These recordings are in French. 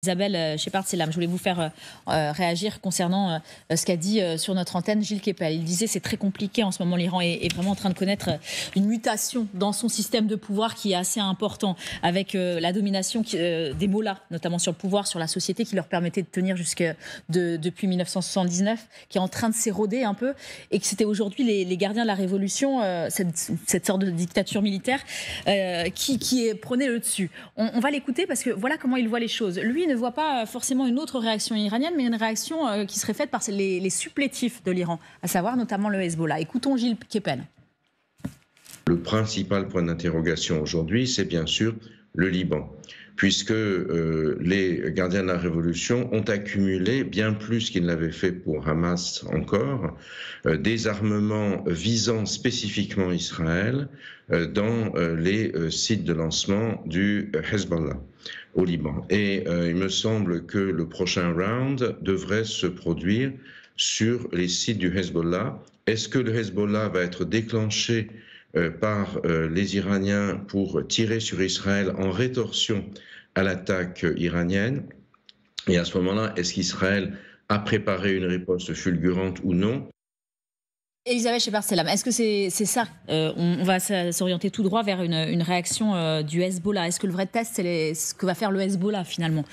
Isabelle Shepard-Selam, je voulais vous faire réagir concernant ce qu'a dit sur notre antenne Gilles Kepel. Il disait c'est très compliqué en ce moment, l'Iran est vraiment en train de connaître une mutation dans son système de pouvoir qui est assez important, avec la domination des mollahs, notamment sur le pouvoir, sur la société, qui leur permettait de tenir depuis 1979, qui est en train de s'éroder un peu, et que c'était aujourd'hui les gardiens de la révolution, cette sorte de dictature militaire qui prenait le dessus. On va l'écouter parce que voilà comment il voit les choses. Lui ne voit pas forcément une autre réaction iranienne, mais une réaction qui serait faite par les supplétifs de l'Iran, à savoir notamment le Hezbollah. Écoutons Gilles Kepel. Le principal point d'interrogation aujourd'hui, c'est bien sûr le Liban, puisque les gardiens de la révolution ont accumulé bien plus qu'ils ne l'avaient fait pour Hamas encore, des armements visant spécifiquement Israël dans les sites de lancement du Hezbollah au Liban. Et il me semble que le prochain round devrait se produire sur les sites du Hezbollah. Est-ce que le Hezbollah va être déclenché par les Iraniens pour tirer sur Israël en rétorsion à l'attaque iranienne? Et à ce moment-là, est-ce qu'Israël a préparé une riposte fulgurante ou non? Elisabeth Shepard-Selam, est-ce que c'est ça on va s'orienter tout droit vers une réaction du Hezbollah. Est-ce que le vrai test, c'est ce que va faire le Hezbollah finalement?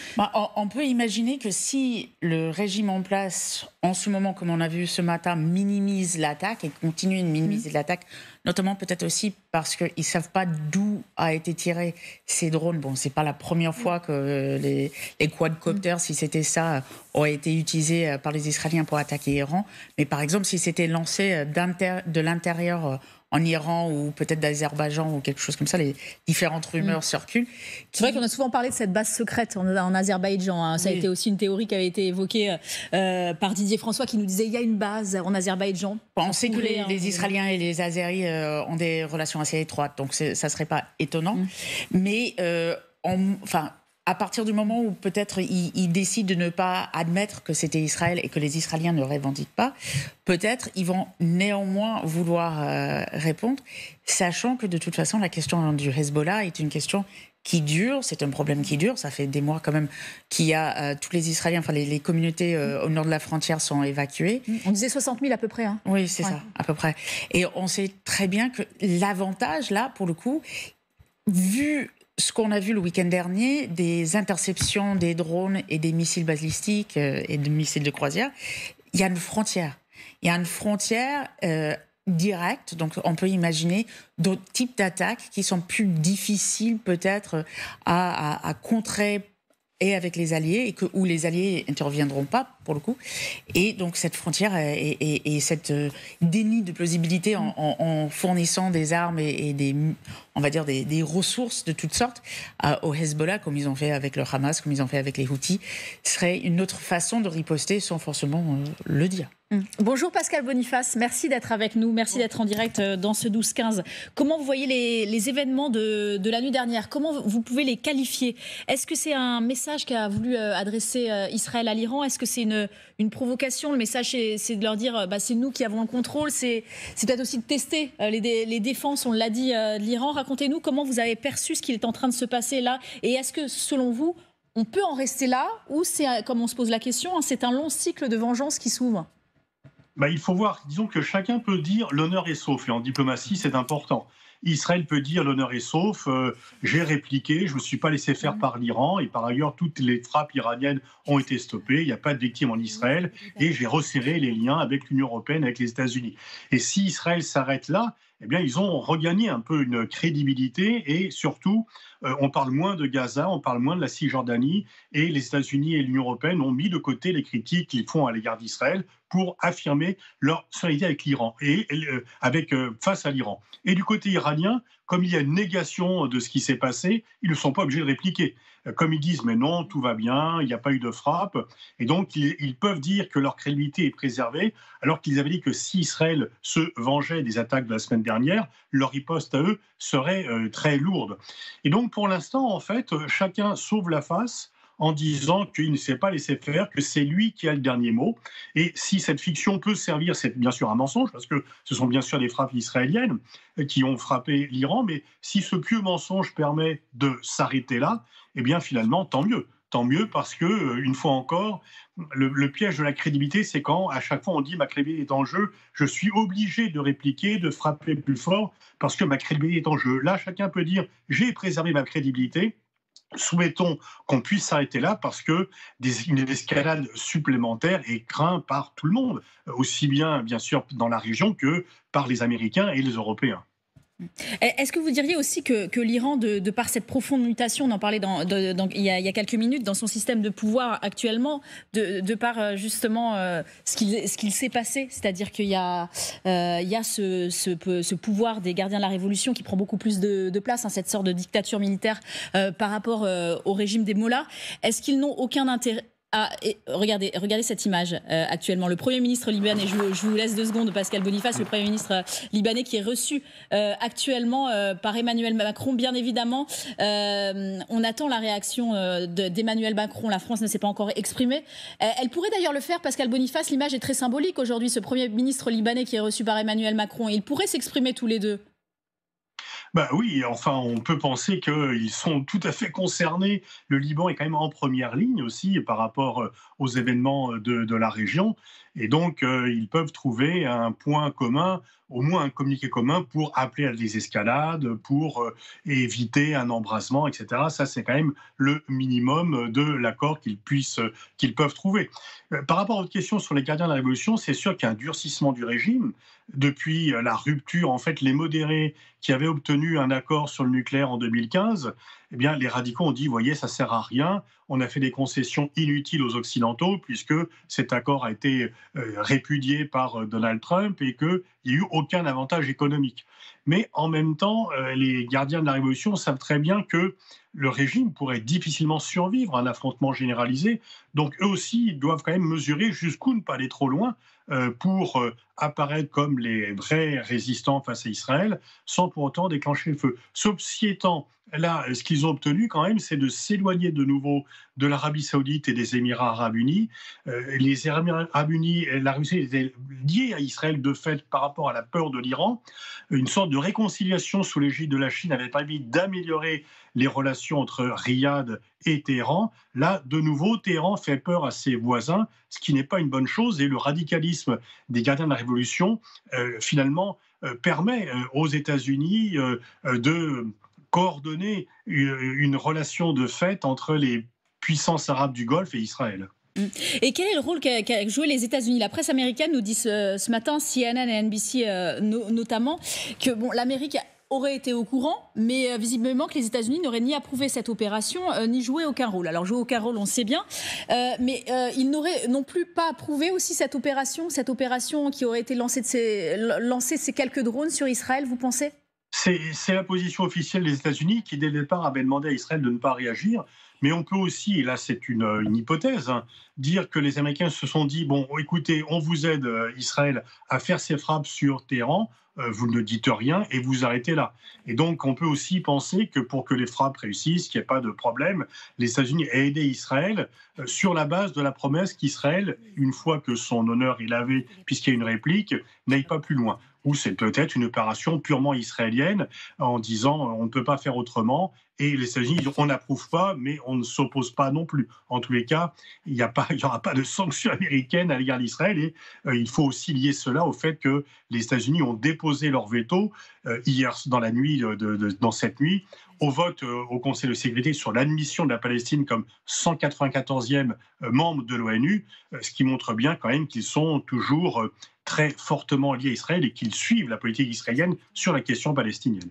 On peut imaginer que si le régime en place, en ce moment, comme on a vu ce matin, minimise l'attaque et continue de minimiser l'attaque, notamment peut-être aussi parce qu'ils ne savent pas d'où a été tiré ces drones. Bon, ce n'est pas la première fois que les quadcopters, si c'était ça, auraient été utilisés par les Israéliens pour attaquer l'Iran. Mais par exemple, si c'était lancé de l'intérieur en Iran ou peut-être d'Azerbaïdjan ou quelque chose comme ça, les différentes rumeurs circulent. C'est vrai qu'on a souvent parlé de cette base secrète en Azerbaïdjan. Hein. Ça a été aussi une théorie qui avait été évoquée par Didier François, qui nous disait il y a une base en Azerbaïdjan. On sait que les Israéliens et les Azeris ont des relations assez étroites, donc ça ne serait pas étonnant. Mais à partir du moment où peut-être ils décident de ne pas admettre que c'était Israël et que les Israéliens ne revendiquent pas, peut-être ils vont néanmoins vouloir répondre, sachant que de toute façon la question du Hezbollah est une question qui dure, c'est un problème qui dure, ça fait des mois quand même qu'il y a tous les Israéliens, enfin les communautés au nord de la frontière sont évacuées. On disait 60 000 à peu près. Hein. Oui, c'est ça, à peu près. Et on sait très bien que l'avantage là, pour le coup, vu ce qu'on a vu le week-end dernier, des interceptions des drones et des missiles balistiques et des missiles de croisière, il y a une frontière. Il y a une frontière directe, donc on peut imaginer d'autres types d'attaques qui sont plus difficiles peut-être à contrer et avec les alliés, où les alliés n'interviendront pas, pour le coup. Et donc, cette frontière et cette déni de plausibilité en fournissant des armes et on va dire des ressources de toutes sortes au Hezbollah, comme ils ont fait avec le Hamas, comme ils ont fait avec les Houthis, serait une autre façon de riposter sans forcément le dire. Bonjour Pascal Boniface, merci d'être avec nous, merci d'être en direct dans ce 12-15. Comment vous voyez les événements de la nuit dernière? Comment vous pouvez les qualifier? Est-ce que c'est un message qu'a voulu adresser Israël à l'Iran? Est-ce que c'est une provocation? Le message, c'est de leur dire c'est nous qui avons le contrôle. C'est peut-être aussi de tester les défenses, on l'a dit, de l'Iran. Racontez-nous comment vous avez perçu ce qui est en train de se passer là. Et est-ce que, selon vous, on peut en rester là? Ou c'est, comme on se pose la question, c'est un long cycle de vengeance qui s'ouvre? Il faut voir, disons que chacun peut dire l'honneur est sauf, et en diplomatie c'est important. Israël peut dire l'honneur est sauf, j'ai répliqué, je ne me suis pas laissé faire par l'Iran, et par ailleurs toutes les frappes iraniennes ont été stoppées, il n'y a pas de victimes en Israël, et j'ai resserré les liens avec l'Union européenne, avec les États-Unis. Et si Israël s'arrête là, eh bien, ils ont regagné un peu une crédibilité et surtout, on parle moins de Gaza, on parle moins de la Cisjordanie et les États-Unis et l'Union européenne ont mis de côté les critiques qu'ils font à l'égard d'Israël pour affirmer leur solidarité avec l'Iran et face à l'Iran. Et du côté iranien, comme il y a une négation de ce qui s'est passé, ils ne sont pas obligés de répliquer. Comme ils disent, mais non, tout va bien, il n'y a pas eu de frappe. Et donc, ils peuvent dire que leur crédibilité est préservée, alors qu'ils avaient dit que si Israël se vengeait des attaques de la semaine dernière, leur riposte à eux serait très lourde. Et donc, pour l'instant, en fait, chacun sauve la face en disant qu'il ne s'est pas laissé faire, que c'est lui qui a le dernier mot. Et si cette fiction peut servir, c'est bien sûr un mensonge, parce que ce sont bien sûr des frappes israéliennes qui ont frappé l'Iran, mais si ce pieux mensonge permet de s'arrêter là, eh bien finalement, tant mieux. tant mieux, parce que, une fois encore, le piège de la crédibilité, c'est quand, à chaque fois, on dit ma crédibilité est en jeu, je suis obligé de répliquer, de frapper plus fort, parce que ma crédibilité est en jeu. Là, chacun peut dire j'ai préservé ma crédibilité. Souhaitons qu'on puisse s'arrêter là parce que une escalade supplémentaire est crainte par tout le monde, aussi bien sûr dans la région que par les Américains et les Européens. Est-ce que vous diriez aussi que l'Iran, de par cette profonde mutation, on en parlait il y a quelques minutes, dans son système de pouvoir actuellement, de par justement ce qu'il s'est passé, c'est-à-dire qu'il y a ce pouvoir des gardiens de la Révolution qui prend beaucoup plus de place, hein, cette sorte de dictature militaire par rapport au régime des mollahs, est-ce qu'ils n'ont aucun intérêt? Regardez cette image actuellement. Le Premier ministre libanais, je vous laisse 2 secondes, Pascal Boniface, le Premier ministre libanais qui est reçu actuellement par Emmanuel Macron. Bien évidemment, on attend la réaction d'Emmanuel Macron. La France ne s'est pas encore exprimée. Elle pourrait d'ailleurs le faire, Pascal Boniface. L'image est très symbolique aujourd'hui, ce Premier ministre libanais qui est reçu par Emmanuel Macron. Ils pourraient s'exprimer tous les deux. Bah oui, enfin, on peut penser qu'ils sont tout à fait concernés. Le Liban est quand même en première ligne aussi par rapport aux événements de la région. Et donc, ils peuvent trouver un point commun, au moins un communiqué commun pour appeler à des escalades, pour éviter un embrasement, etc. Ça, c'est quand même le minimum de l'accord qu'ils peuvent trouver. Par rapport à votre question sur les gardiens de la Révolution, c'est sûr qu'il y a un durcissement du régime. Depuis la rupture, en fait, les modérés qui avaient obtenu un accord sur le nucléaire en 2015, eh bien, les radicaux ont dit, voyez, ça sert à rien. On a fait des concessions inutiles aux Occidentaux puisque cet accord a été répudié par Donald Trump et qu'il n'y a eu aucun avantage économique. Mais en même temps, les gardiens de la Révolution savent très bien que le régime pourrait difficilement survivre à un affrontement généralisé. Donc eux aussi doivent quand même mesurer jusqu'où ne pas aller trop loin pour apparaître comme les vrais résistants face à Israël, sans pour autant déclencher le feu. Ceci étant, là, ce qu'ils ont obtenu quand même, c'est de s'éloigner de nouveau de l'Arabie Saoudite et des Émirats Arabes Unis. Les Émirats Arabes Unis, la Russie étaient liés à Israël de fait par rapport à la peur de l'Iran. Une sorte de réconciliation sous l'égide de la Chine avait permis d'améliorer les relations entre Riyad et Téhéran. Là, de nouveau, Téhéran fait peur à ses voisins, ce qui n'est pas une bonne chose. Et le radicalisme des gardiens de la Révolution, finalement, permet aux États-Unis de coordonner une relation de fait entre les puissances arabes du Golfe et Israël. Et quel est le rôle qu'a joué les États-Unis? La presse américaine nous dit ce matin, CNN et NBC notamment, que l'Amérique aurait été au courant, mais visiblement que les États-Unis n'auraient ni approuvé cette opération, ni joué aucun rôle. Alors jouer aucun rôle, on sait bien, mais ils n'auraient non plus pas approuvé aussi cette opération qui aurait été lancée ces quelques drones sur Israël, vous pensez? C'est la position officielle des États-Unis qui, dès le départ, avait demandé à Israël de ne pas réagir. Mais on peut aussi, et là c'est une hypothèse, hein, dire que les Américains se sont dit, bon, écoutez, on vous aide, Israël, à faire ses frappes sur Téhéran, vous ne dites rien et vous arrêtez là. Et donc on peut aussi penser que pour que les frappes réussissent, qu'il n'y ait pas de problème, les États-Unis aient aidé Israël sur la base de la promesse qu'Israël, une fois que son honneur est lavé, puisqu'il y a une réplique, n'aille pas plus loin. Ou c'est peut-être une opération purement israélienne en disant on ne peut pas faire autrement. Et les États-Unis disent on n'approuve pas, mais on ne s'oppose pas non plus. En tous les cas, il n'y aura pas de sanctions américaines à l'égard d'Israël. Et il faut aussi lier cela au fait que les États-Unis ont déposé leur veto hier dans la nuit, dans cette nuit, au vote au Conseil de sécurité sur l'admission de la Palestine comme 194e membre de l'ONU, ce qui montre bien quand même qu'ils sont toujours très fortement liés à Israël et qu'ils suivent la politique israélienne sur la question palestinienne.